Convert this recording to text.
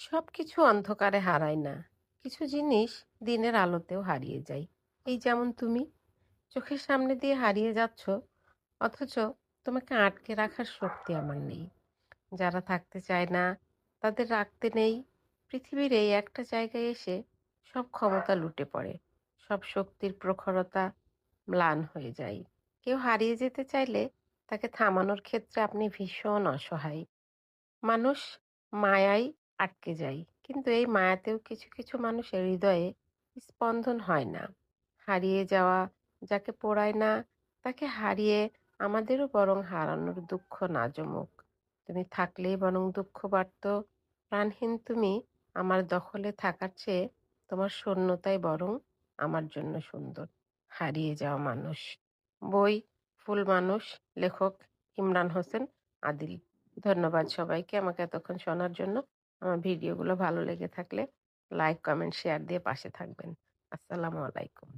সবকিছু অন্ধকারে হারায় না। কিছু জিনিস দিনের আলোতেও হারিয়ে যায়। এই যেমন তুমি চোখের সামনে দিয়ে হারিয়ে যাচ্ছ, অথচ তোমাকে আটকে রাখার শক্তি আমার নেই। যারা থাকতে চায় না তাদের রাখতে নেই। পৃথিবীর এই একটা জায়গায় এসে সব ক্ষমতা লুটে পড়ে, সব শক্তির প্রখরতা ম্লান হয়ে যায়। কেউ হারিয়ে যেতে চাইলে তাকে থামানোর ক্ষেত্রে আপনি ভীষণ অসহায়। মানুষ মায়ায় আটকে যায়, কিন্তু এই মায়াতেও কিছু কিছু মানুষের হৃদয়ে স্পন্দন হয় না। হারিয়ে যাওয়া যাকে পোড়ায় না, তাকে হারিয়ে আমাদেরও বরং হারানোর দুঃখ না জমুক। তুমি থাকলেই বরং দুঃখ বাড়ত। প্রাণহীন তুমি আমার দখলে থাকার চেয়ে তোমার শূন্যতাই বরং আমার জন্য সুন্দর। হারিয়ে যাওয়া মানুষ। বই ফুল মানুষ। লেখক ইমরান হোসেন আদিল। ধন্যবাদ সবাইকে আমাকে এতক্ষণ শোনার জন্য। আমার ভিডিওগুলো ভালো লেগে থাকলে লাইক, কমেন্ট, শেয়ার দিয়ে পাশে থাকবেন। আসসালামু আলাইকুম।